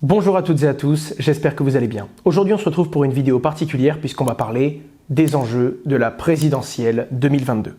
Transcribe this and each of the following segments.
Bonjour à toutes et à tous, j'espère que vous allez bien. Aujourd'hui on se retrouve pour une vidéo particulière puisqu'on va parler des enjeux de la présidentielle 2022.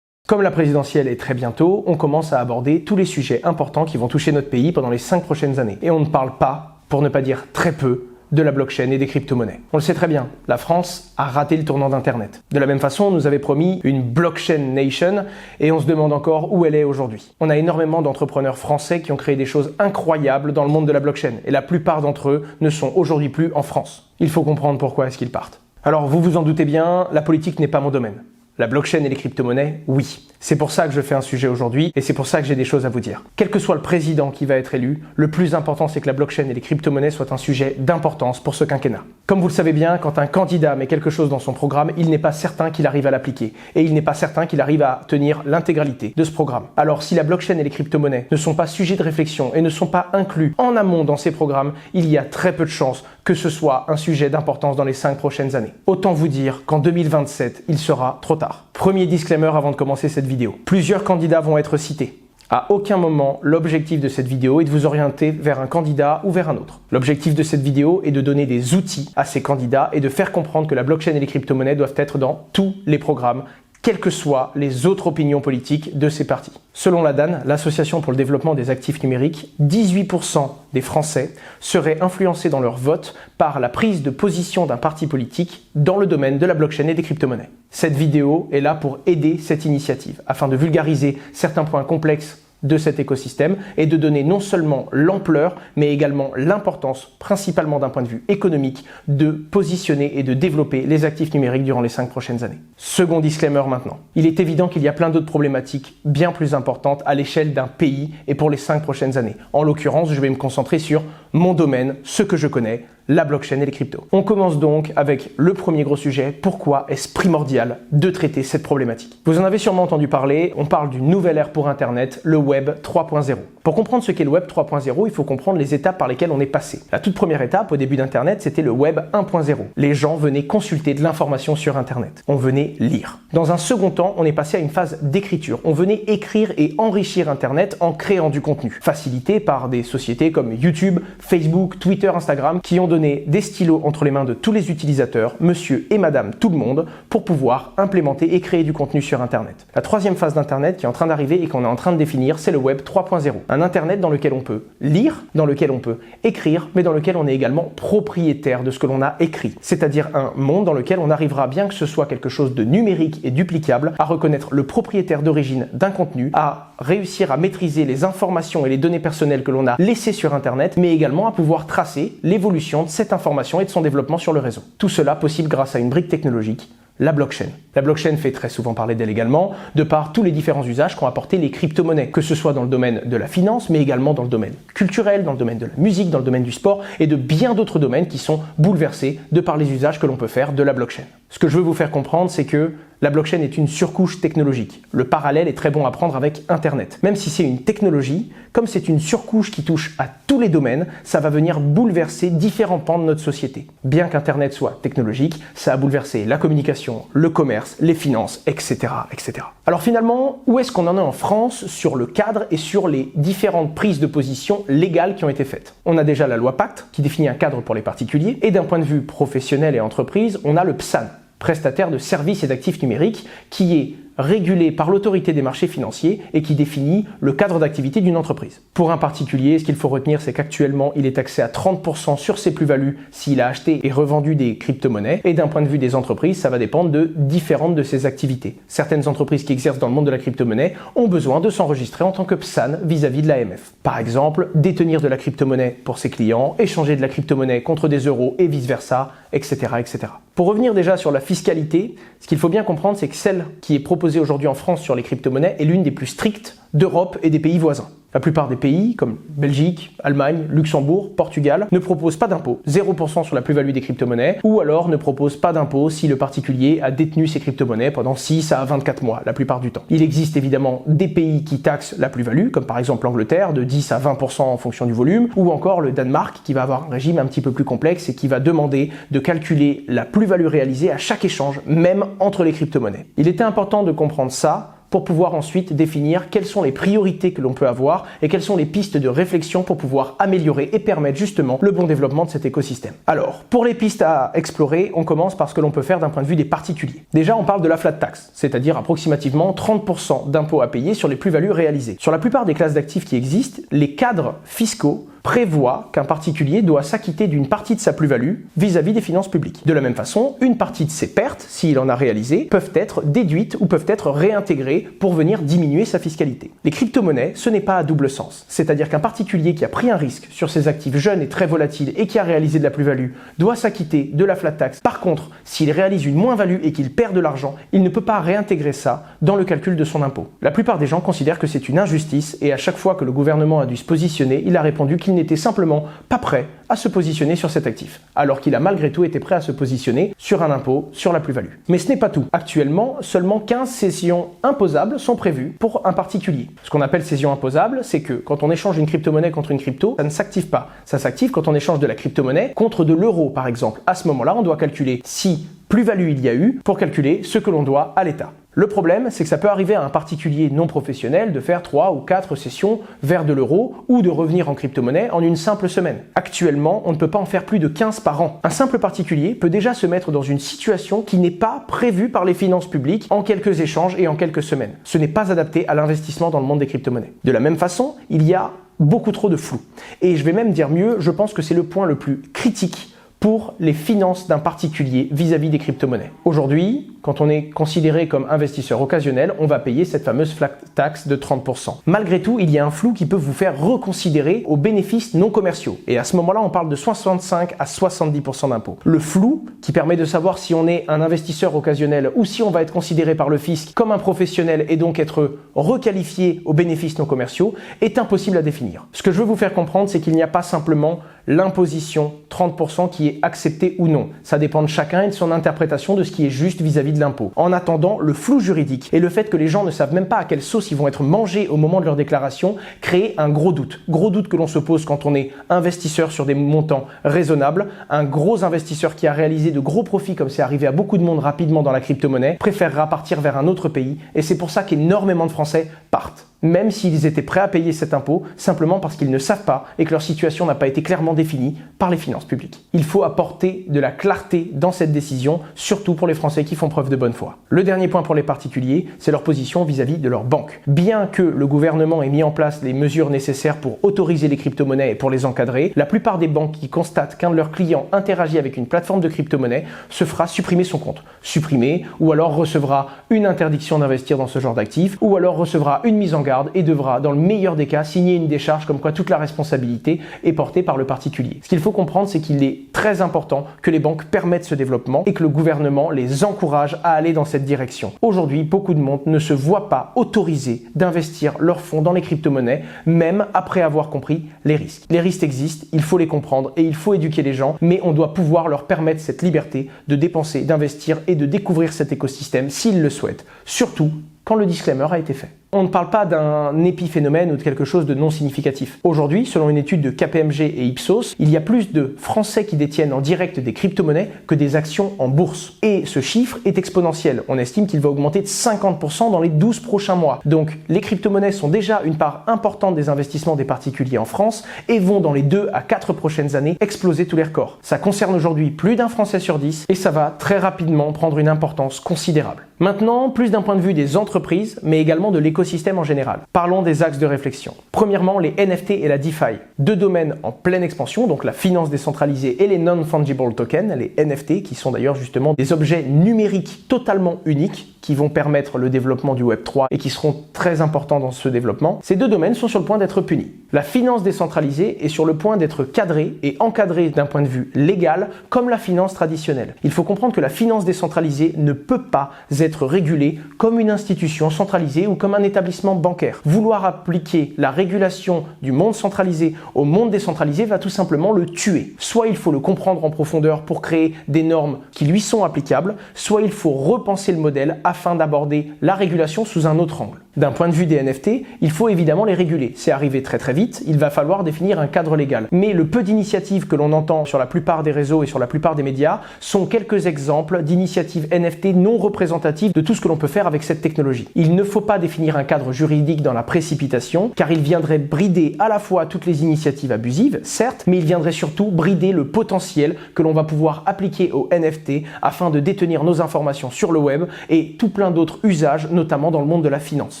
Comme la présidentielle est très bientôt, on commence à aborder tous les sujets importants qui vont toucher notre pays pendant les 5 prochaines années. Et on ne parle pas, pour ne pas dire très peu, de la blockchain et des crypto-monnaies. On le sait très bien, la France a raté le tournant d'Internet. De la même façon, on nous avait promis une blockchain nation et on se demande encore où elle est aujourd'hui. On a énormément d'entrepreneurs français qui ont créé des choses incroyables dans le monde de la blockchain et la plupart d'entre eux ne sont aujourd'hui plus en France. Il faut comprendre pourquoi est-ce qu'ils partent. Alors vous vous en doutez bien, la politique n'est pas mon domaine. La blockchain et les crypto-monnaies, oui. C'est pour ça que je fais un sujet aujourd'hui et c'est pour ça que j'ai des choses à vous dire. Quel que soit le président qui va être élu, le plus important c'est que la blockchain et les crypto-monnaies soient un sujet d'importance pour ce quinquennat. Comme vous le savez bien, quand un candidat met quelque chose dans son programme, il n'est pas certain qu'il arrive à l'appliquer et il n'est pas certain qu'il arrive à tenir l'intégralité de ce programme. Alors si la blockchain et les crypto-monnaies ne sont pas sujets de réflexion et ne sont pas inclus en amont dans ces programmes, il y a très peu de chances que ce soit un sujet d'importance dans les 5 prochaines années. Autant vous dire qu'en 2027, il sera trop tard. Premier disclaimer avant de commencer cette vidéo. Plusieurs candidats vont être cités. À aucun moment, l'objectif de cette vidéo est de vous orienter vers un candidat ou vers un autre. L'objectif de cette vidéo est de donner des outils à ces candidats et de faire comprendre que la blockchain et les crypto-monnaies doivent être dans tous les programmes, quelles que soient les autres opinions politiques de ces partis. Selon la DAN, l'Association pour le développement des actifs numériques, 18% des Français seraient influencés dans leur vote par la prise de position d'un parti politique dans le domaine de la blockchain et des crypto-monnaies. Cette vidéo est là pour aider cette initiative, afin de vulgariser certains points complexes de cet écosystème et de donner non seulement l'ampleur, mais également l'importance, principalement d'un point de vue économique, de positionner et de développer les actifs numériques durant les 5 prochaines années. Second disclaimer maintenant. Il est évident qu'il y a plein d'autres problématiques bien plus importantes à l'échelle d'un pays et pour les 5 prochaines années. En l'occurrence, je vais me concentrer sur mon domaine, ce que je connais, la blockchain et les cryptos. On commence donc avec le premier gros sujet. Pourquoi est-ce primordial de traiter cette problématique? Vous en avez sûrement entendu parler, on parle d'une nouvelle ère pour Internet, le Web 3.0. Pour comprendre ce qu'est le Web 3.0, il faut comprendre les étapes par lesquelles on est passé. La toute première étape, au début d'Internet, c'était le Web 1.0. Les gens venaient consulter de l'information sur Internet. On venait lire. Dans un second temps, on est passé à une phase d'écriture. On venait écrire et enrichir Internet en créant du contenu, facilité par des sociétés comme YouTube, Facebook, Twitter, Instagram, qui ont donné des stylos entre les mains de tous les utilisateurs, monsieur et madame tout le monde, pour pouvoir implémenter et créer du contenu sur Internet. La troisième phase d'Internet qui est en train d'arriver et qu'on est en train de définir, c'est le Web 3.0. Un Internet dans lequel on peut lire, dans lequel on peut écrire, mais dans lequel on est également propriétaire de ce que l'on a écrit. C'est-à-dire un monde dans lequel on arrivera, bien que ce soit quelque chose de numérique et duplicable, à reconnaître le propriétaire d'origine d'un contenu, à réussir à maîtriser les informations et les données personnelles que l'on a laissées sur Internet, mais également à pouvoir tracer l'évolution de cette information et de son développement sur le réseau. Tout cela possible grâce à une brique technologique, la blockchain. La blockchain fait très souvent parler d'elle également, de par tous les différents usages qu'ont apporté les crypto-monnaies, que ce soit dans le domaine de la finance, mais également dans le domaine culturel, dans le domaine de la musique, dans le domaine du sport et de bien d'autres domaines qui sont bouleversés de par les usages que l'on peut faire de la blockchain. Ce que je veux vous faire comprendre, c'est que la blockchain est une surcouche technologique. Le parallèle est très bon à prendre avec Internet. Même si c'est une technologie, comme c'est une surcouche qui touche à tous les domaines, ça va venir bouleverser différents pans de notre société. Bien qu'Internet soit technologique, ça a bouleversé la communication, le commerce, les finances, etc., etc. Alors finalement, où est-ce qu'on en est en France sur le cadre et sur les différentes prises de position légales qui ont été faites? On a déjà la loi Pacte qui définit un cadre pour les particuliers et d'un point de vue professionnel et entreprise, on a le PSAN, prestataire de services et d'actifs numériques, qui est régulé par l'autorité des marchés financiers et qui définit le cadre d'activité d'une entreprise. Pour un particulier, ce qu'il faut retenir, c'est qu'actuellement, il est taxé à 30% sur ses plus-values s'il a acheté et revendu des crypto-monnaies. Et d'un point de vue des entreprises, ça va dépendre de différentes de ses activités. Certaines entreprises qui exercent dans le monde de la crypto-monnaie ont besoin de s'enregistrer en tant que PSAN vis-à-vis de l'AMF. Par exemple, détenir de la crypto-monnaie pour ses clients, échanger de la crypto-monnaie contre des euros et vice-versa, etc., etc. Pour revenir déjà sur la fiscalité, ce qu'il faut bien comprendre, c'est que celle qui est proposée aujourd'hui en France sur les crypto-monnaies est l'une des plus strictes d'Europe et des pays voisins. La plupart des pays, comme Belgique, Allemagne, Luxembourg, Portugal, ne proposent pas d'impôt, 0% sur la plus-value des crypto-monnaies, ou alors ne proposent pas d'impôt si le particulier a détenu ses crypto-monnaies pendant 6 à 24 mois, la plupart du temps. Il existe évidemment des pays qui taxent la plus-value, comme par exemple l'Angleterre, de 10 à 20% en fonction du volume, ou encore le Danemark, qui va avoir un régime un petit peu plus complexe et qui va demander de calculer la plus-value réalisée à chaque échange, même entre les crypto-monnaies. Il était important de comprendre ça pour pouvoir ensuite définir quelles sont les priorités que l'on peut avoir et quelles sont les pistes de réflexion pour pouvoir améliorer et permettre justement le bon développement de cet écosystème. Alors, pour les pistes à explorer, on commence par ce que l'on peut faire d'un point de vue des particuliers. Déjà, on parle de la flat tax, c'est-à-dire approximativement 30% d'impôts à payer sur les plus-values réalisées. Sur la plupart des classes d'actifs qui existent, les cadres fiscaux prévoit qu'un particulier doit s'acquitter d'une partie de sa plus-value vis-à-vis des finances publiques. De la même façon, une partie de ses pertes, s'il en a réalisé, peuvent être déduites ou peuvent être réintégrées pour venir diminuer sa fiscalité. Les crypto-monnaies, ce n'est pas à double sens. C'est-à-dire qu'un particulier qui a pris un risque sur ses actifs jeunes et très volatiles et qui a réalisé de la plus-value doit s'acquitter de la flat tax. Par contre, s'il réalise une moins-value et qu'il perd de l'argent, il ne peut pas réintégrer ça dans le calcul de son impôt. La plupart des gens considèrent que c'est une injustice et à chaque fois que le gouvernement a dû se positionner, il a répondu qu'il n'était simplement pas prêt à se positionner sur cet actif, alors qu'il a malgré tout été prêt à se positionner sur un impôt sur la plus-value. Mais ce n'est pas tout. Actuellement, seulement 15 cessions imposables sont prévues pour un particulier. Ce qu'on appelle cession imposable, c'est que quand on échange une crypto-monnaie contre une crypto, ça ne s'active pas. Ça s'active quand on échange de la crypto-monnaie contre de l'euro, par exemple. À ce moment-là, on doit calculer si plus-value il y a eu pour calculer ce que l'on doit à l'État. Le problème, c'est que ça peut arriver à un particulier non professionnel de faire 3 ou 4 sessions vers de l'euro ou de revenir en crypto-monnaie en une simple semaine. Actuellement, on ne peut pas en faire plus de 15 par an. Un simple particulier peut déjà se mettre dans une situation qui n'est pas prévue par les finances publiques en quelques échanges et en quelques semaines. Ce n'est pas adapté à l'investissement dans le monde des crypto-monnaies. De la même façon, il y a beaucoup trop de flou. Et je vais même dire mieux, je pense que c'est le point le plus critique pour les finances d'un particulier vis-à-vis des crypto-monnaies. Aujourd'hui, quand on est considéré comme investisseur occasionnel, on va payer cette fameuse flat tax de 30%. Malgré tout, il y a un flou qui peut vous faire reconsidérer aux bénéfices non commerciaux. Et à ce moment-là, on parle de 65 à 70% d'impôts. Le flou, qui permet de savoir si on est un investisseur occasionnel ou si on va être considéré par le fisc comme un professionnel et donc être requalifié aux bénéfices non commerciaux, est impossible à définir. Ce que je veux vous faire comprendre, c'est qu'il n'y a pas simplement l'imposition 30% qui est acceptée ou non. Ça dépend de chacun et de son interprétation de ce qui est juste vis-à-vis de l'impôt. En attendant, le flou juridique et le fait que les gens ne savent même pas à quelle sauce ils vont être mangés au moment de leur déclaration crée un gros doute. Gros doute que l'on se pose quand on est investisseur sur des montants raisonnables. Un gros investisseur qui a réalisé de gros profits, comme c'est arrivé à beaucoup de monde rapidement dans la crypto-monnaie, préférera partir vers un autre pays et c'est pour ça qu'énormément de Français partent. Même s'ils étaient prêts à payer cet impôt, simplement parce qu'ils ne savent pas et que leur situation n'a pas été clairement définie par les finances publiques. Il faut apporter de la clarté dans cette décision, surtout pour les Français qui font preuve de bonne foi. Le dernier point pour les particuliers, c'est leur position vis-à-vis de leur banque. Bien que le gouvernement ait mis en place les mesures nécessaires pour autoriser les crypto-monnaies et pour les encadrer, la plupart des banques qui constatent qu'un de leurs clients interagit avec une plateforme de crypto-monnaie se fera supprimer son compte. Supprimer, ou alors recevra une interdiction d'investir dans ce genre d'actifs, ou alors recevra une mise en garde et devra, dans le meilleur des cas, signer une décharge comme quoi toute la responsabilité est portée par le particulier. Ce qu'il faut comprendre, c'est qu'il est très important que les banques permettent ce développement et que le gouvernement les encourage à aller dans cette direction. Aujourd'hui, beaucoup de monde ne se voit pas autorisé d'investir leurs fonds dans les crypto-monnaies, même après avoir compris les risques. Les risques existent, il faut les comprendre et il faut éduquer les gens, mais on doit pouvoir leur permettre cette liberté de dépenser, d'investir et de découvrir cet écosystème s'ils le souhaitent, surtout quand le disclaimer a été fait. On ne parle pas d'un épiphénomène ou de quelque chose de non significatif. Aujourd'hui, selon une étude de KPMG et Ipsos, il y a plus de Français qui détiennent en direct des crypto-monnaies que des actions en bourse. Et ce chiffre est exponentiel. On estime qu'il va augmenter de 50% dans les 12 prochains mois. Donc, les crypto-monnaies sont déjà une part importante des investissements des particuliers en France et vont dans les 2 à 4 prochaines années exploser tous les records. Ça concerne aujourd'hui plus d'un Français sur 10 et ça va très rapidement prendre une importance considérable. Maintenant, plus d'un point de vue des entreprises, mais également de l'écosystème en général. Parlons des axes de réflexion. Premièrement, les NFT et la DeFi. Deux domaines en pleine expansion, donc la finance décentralisée et les non-fungible tokens, les NFT, qui sont d'ailleurs justement des objets numériques totalement uniques, qui vont permettre le développement du Web3 et qui seront très importants dans ce développement. Ces deux domaines sont sur le point d'être punis. La finance décentralisée est sur le point d'être cadrée et encadrée d'un point de vue légal comme la finance traditionnelle. Il faut comprendre que la finance décentralisée ne peut pas être régulée comme une institution centralisée ou comme un établissement bancaire. Vouloir appliquer la régulation du monde centralisé au monde décentralisé va tout simplement le tuer. Soit il faut le comprendre en profondeur pour créer des normes qui lui sont applicables, soit il faut repenser le modèle afin d'aborder la régulation sous un autre angle. D'un point de vue des NFT, il faut évidemment les réguler. C'est arrivé très très vite, il va falloir définir un cadre légal. Mais le peu d'initiatives que l'on entend sur la plupart des réseaux et sur la plupart des médias sont quelques exemples d'initiatives NFT non représentatives de tout ce que l'on peut faire avec cette technologie. Il ne faut pas définir un cadre juridique dans la précipitation, car il viendrait brider à la fois toutes les initiatives abusives, certes, mais il viendrait surtout brider le potentiel que l'on va pouvoir appliquer aux NFT afin de détenir nos informations sur le web et tout plein d'autres usages, notamment dans le monde de la finance.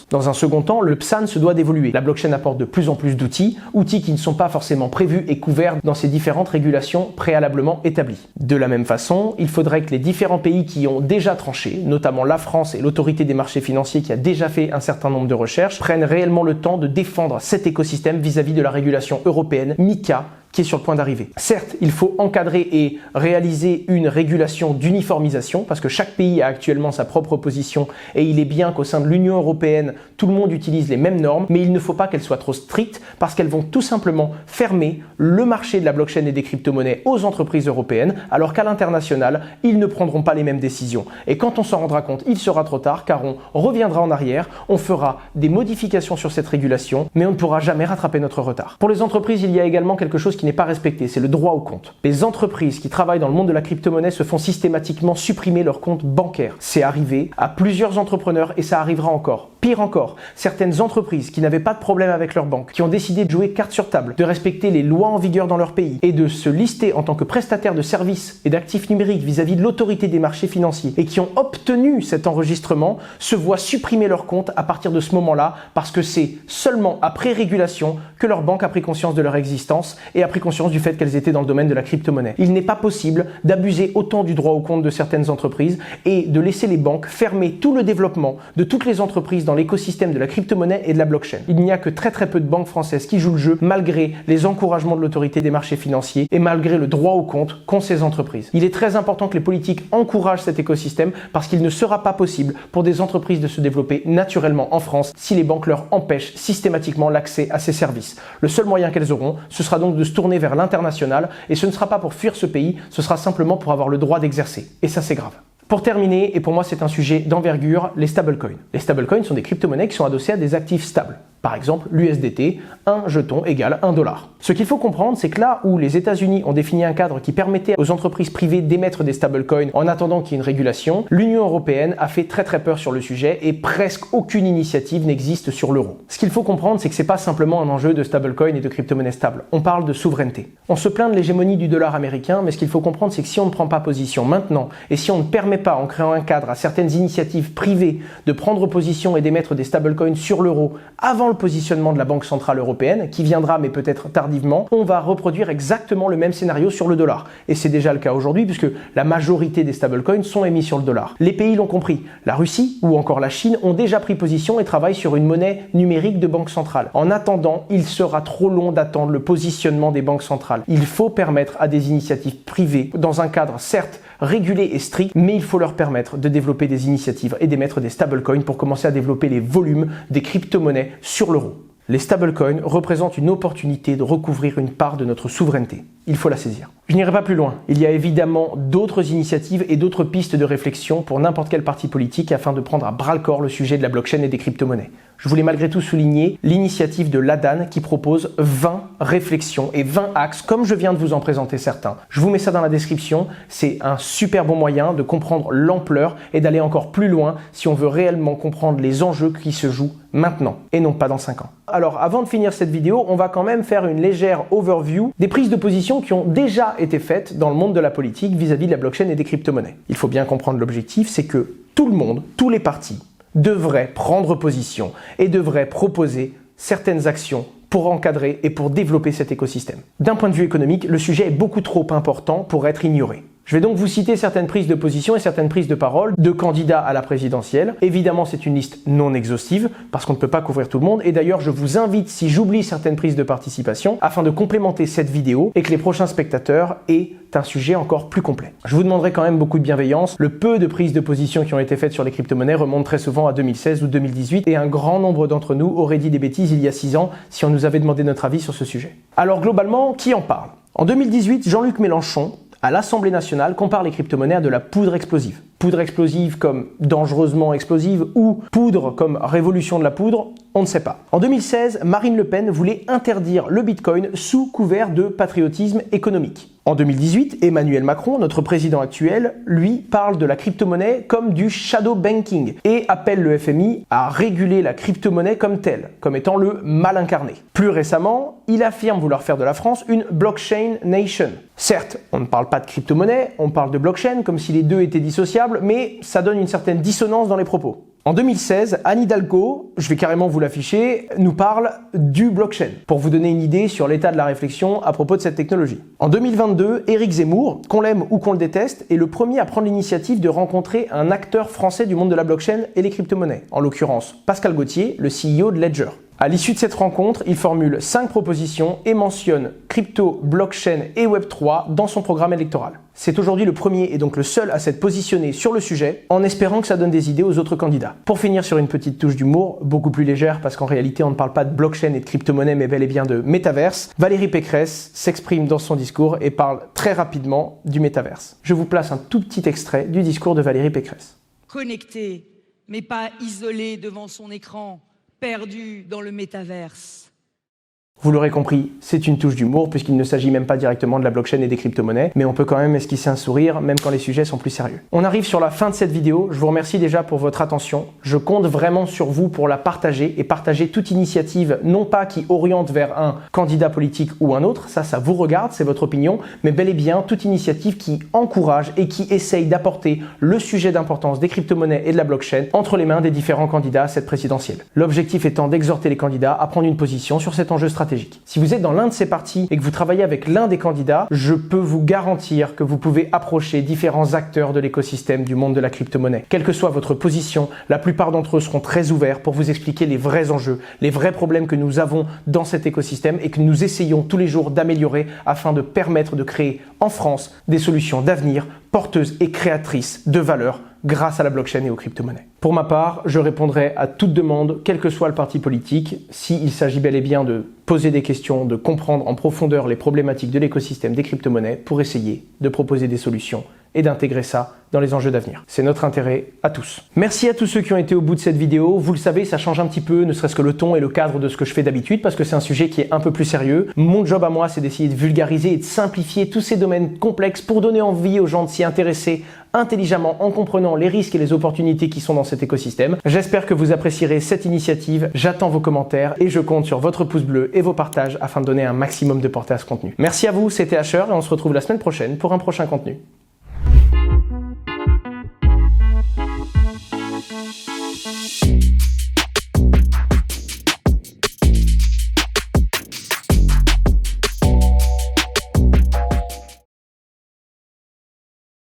Dans un second temps, le PSAN se doit d'évoluer. La blockchain apporte de plus en plus d'outils qui ne sont pas forcément prévus et couverts dans ces différentes régulations préalablement établies. De la même façon, il faudrait que les différents pays qui ont déjà tranché, notamment la France et l'autorité des marchés financiers qui a déjà fait un certain nombre de recherches, prennent réellement le temps de défendre cet écosystème vis-à-vis de la régulation européenne MiCA qui est sur le point d'arriver. Certes, il faut encadrer et réaliser une régulation d'uniformisation parce que chaque pays a actuellement sa propre position et il est bien qu'au sein de l'Union européenne, tout le monde utilise les mêmes normes, mais il ne faut pas qu'elles soient trop strictes parce qu'elles vont tout simplement fermer le marché de la blockchain et des crypto-monnaies aux entreprises européennes alors qu'à l'international, ils ne prendront pas les mêmes décisions. Et quand on s'en rendra compte, il sera trop tard car on reviendra en arrière, on fera des modifications sur cette régulation, mais on ne pourra jamais rattraper notre retard. Pour les entreprises, il y a également quelque chose qui n'est pas respecté, c'est le droit au compte. Les entreprises qui travaillent dans le monde de la crypto-monnaie se font systématiquement supprimer leur compte bancaire. C'est arrivé à plusieurs entrepreneurs et ça arrivera encore. Pire encore, certaines entreprises qui n'avaient pas de problème avec leur banque, qui ont décidé de jouer carte sur table, de respecter les lois en vigueur dans leur pays et de se lister en tant que prestataire de services et d'actifs numériques vis-à-vis de l'autorité des marchés financiers et qui ont obtenu cet enregistrement, se voient supprimer leur compte à partir de ce moment-là parce que c'est seulement après régulation que leur banque a pris conscience de leur existence et a pris conscience du fait qu'elles étaient dans le domaine de la crypto-monnaie. Il n'est pas possible d'abuser autant du droit au compte de certaines entreprises et de laisser les banques fermer tout le développement de toutes les entreprises dans l'écosystème de la crypto-monnaie et de la blockchain. Il n'y a que très peu de banques françaises qui jouent le jeu malgré les encouragements de l'autorité des marchés financiers et malgré le droit au compte qu'ont ces entreprises. Il est très important que les politiques encouragent cet écosystème parce qu'il ne sera pas possible pour des entreprises de se développer naturellement en France si les banques leur empêchent systématiquement l'accès à ces services. Le seul moyen qu'elles auront, ce sera donc de se tourner vers l'international et ce ne sera pas pour fuir ce pays, ce sera simplement pour avoir le droit d'exercer. Et ça, c'est grave. Pour terminer, et pour moi c'est un sujet d'envergure, les stablecoins. Les stablecoins sont des crypto-monnaies qui sont adossées à des actifs stables. Par exemple, l'USDT, un jeton égale $1. Ce qu'il faut comprendre, c'est que là où les États-Unis ont défini un cadre qui permettait aux entreprises privées d'émettre des stablecoins en attendant qu'il y ait une régulation, l'Union européenne a fait très peur sur le sujet et presque aucune initiative n'existe sur l'euro. Ce qu'il faut comprendre, c'est que c'est pas simplement un enjeu de stablecoin et de crypto-monnaies stables. On parle de souveraineté. On se plaint de l'hégémonie du dollar américain, mais ce qu'il faut comprendre, c'est que si on ne prend pas position maintenant et si on ne permet pas, en créant un cadre à certaines initiatives privées, de prendre position et d'émettre des stablecoins sur l'euro avant le positionnement de la Banque Centrale Européenne, qui viendra mais peut-être tardivement, on va reproduire exactement le même scénario sur le dollar. Et c'est déjà le cas aujourd'hui puisque la majorité des stablecoins sont émis sur le dollar. Les pays l'ont compris. La Russie ou encore la Chine ont déjà pris position et travaillent sur une monnaie numérique de banque centrale. En attendant, il sera trop long d'attendre le positionnement des banques centrales. Il faut permettre à des initiatives privées, dans un cadre certes régulé et strict, mais il faut leur permettre de développer des initiatives et d'émettre des stablecoins pour commencer à développer les volumes des crypto-monnaies sur l'euro. Les stablecoins représentent une opportunité de recouvrir une part de notre souveraineté. Il faut la saisir. Je n'irai pas plus loin. Il y a évidemment d'autres initiatives et d'autres pistes de réflexion pour n'importe quel parti politique afin de prendre à bras-le-corps le sujet de la blockchain et des crypto-monnaies. Je voulais malgré tout souligner l'initiative de l'ADAN qui propose 20 réflexions et 20 axes comme je viens de vous en présenter certains. Je vous mets ça dans la description. C'est un super bon moyen de comprendre l'ampleur et d'aller encore plus loin si on veut réellement comprendre les enjeux qui se jouent maintenant et non pas dans 5 ans. Alors avant de finir cette vidéo, on va quand même faire une légère overview des prises de position qui ont déjà été faites dans le monde de la politique vis-à-vis de la blockchain et des crypto-monnaies. Il faut bien comprendre l'objectif, c'est que tout le monde, tous les partis, devraient prendre position et devraient proposer certaines actions pour encadrer et pour développer cet écosystème. D'un point de vue économique, le sujet est beaucoup trop important pour être ignoré. Je vais donc vous citer certaines prises de position et certaines prises de parole de candidats à la présidentielle. Évidemment, c'est une liste non exhaustive parce qu'on ne peut pas couvrir tout le monde. Et d'ailleurs, je vous invite, si j'oublie certaines prises de participation, afin de complémenter cette vidéo et que les prochains spectateurs aient un sujet encore plus complet. Je vous demanderai quand même beaucoup de bienveillance. Le peu de prises de position qui ont été faites sur les crypto-monnaies remontent très souvent à 2016 ou 2018 et un grand nombre d'entre nous auraient dit des bêtises il y a 6 ans si on nous avait demandé notre avis sur ce sujet. Alors globalement, qui en parle? En 2018, Jean-Luc Mélenchon, à l'Assemblée nationale, compare les crypto-monnaies à de la poudre explosive. Poudre explosive comme dangereusement explosive ou poudre comme révolution de la poudre, on ne sait pas. En 2016, Marine Le Pen voulait interdire le Bitcoin sous couvert de patriotisme économique. En 2018, Emmanuel Macron, notre président actuel, lui parle de la crypto-monnaie comme du shadow banking et appelle le FMI à réguler la crypto-monnaie comme telle, comme étant le mal incarné. Plus récemment, il affirme vouloir faire de la France une blockchain nation. Certes, on ne parle pas de crypto-monnaie, on parle de blockchain comme si les deux étaient dissociables, mais ça donne une certaine dissonance dans les propos. En 2016, Anne Hidalgo, je vais carrément vous l'afficher, nous parle du blockchain, pour vous donner une idée sur l'état de la réflexion à propos de cette technologie. En 2022, Éric Zemmour, qu'on l'aime ou qu'on le déteste, est le premier à prendre l'initiative de rencontrer un acteur français du monde de la blockchain et les crypto-monnaies, en l'occurrence Pascal Gauthier, le CEO de Ledger. À l'issue de cette rencontre, il formule 5 propositions et mentionne crypto, blockchain et Web3 dans son programme électoral. C'est aujourd'hui le premier et donc le seul à s'être positionné sur le sujet, en espérant que ça donne des idées aux autres candidats. Pour finir sur une petite touche d'humour, beaucoup plus légère parce qu'en réalité on ne parle pas de blockchain et de crypto-monnaie mais bel et bien de métaverse, Valérie Pécresse s'exprime dans son discours et parle très rapidement du métaverse. Je vous place un tout petit extrait du discours de Valérie Pécresse. Connecté, mais pas isolé devant son écran, perdu dans le métaverse. Vous l'aurez compris, c'est une touche d'humour puisqu'il ne s'agit même pas directement de la blockchain et des crypto-monnaies, mais on peut quand même esquisser un sourire même quand les sujets sont plus sérieux. On arrive sur la fin de cette vidéo, je vous remercie déjà pour votre attention. Je compte vraiment sur vous pour la partager et partager toute initiative, non pas qui oriente vers un candidat politique ou un autre, ça vous regarde, c'est votre opinion, mais bel et bien toute initiative qui encourage et qui essaye d'apporter le sujet d'importance des crypto-monnaies et de la blockchain entre les mains des différents candidats à cette présidentielle. L'objectif étant d'exhorter les candidats à prendre une position sur cet enjeu stratégique. Si vous êtes dans l'un de ces partis et que vous travaillez avec l'un des candidats, je peux vous garantir que vous pouvez approcher différents acteurs de l'écosystème du monde de la crypto-monnaie. Quelle que soit votre position, la plupart d'entre eux seront très ouverts pour vous expliquer les vrais enjeux, les vrais problèmes que nous avons dans cet écosystème et que nous essayons tous les jours d'améliorer afin de permettre de créer en France des solutions d'avenir porteuses et créatrices de valeur grâce à la blockchain et aux crypto-monnaies. Pour ma part, je répondrai à toute demande, quel que soit le parti politique, s'il s'agit bel et bien de poser des questions, de comprendre en profondeur les problématiques de l'écosystème des crypto-monnaies pour essayer de proposer des solutions et d'intégrer ça dans les enjeux d'avenir. C'est notre intérêt à tous. Merci à tous ceux qui ont été au bout de cette vidéo. Vous le savez, ça change un petit peu, ne serait-ce que le ton et le cadre de ce que je fais d'habitude, parce que c'est un sujet qui est un peu plus sérieux. Mon job à moi, c'est d'essayer de vulgariser et de simplifier tous ces domaines complexes pour donner envie aux gens de s'y intéresser intelligemment en comprenant les risques et les opportunités qui sont dans cet écosystème. J'espère que vous apprécierez cette initiative. J'attends vos commentaires et je compte sur votre pouce bleu et vos partages afin de donner un maximum de portée à ce contenu. Merci à vous, c'était Asher et on se retrouve la semaine prochaine pour un prochain contenu.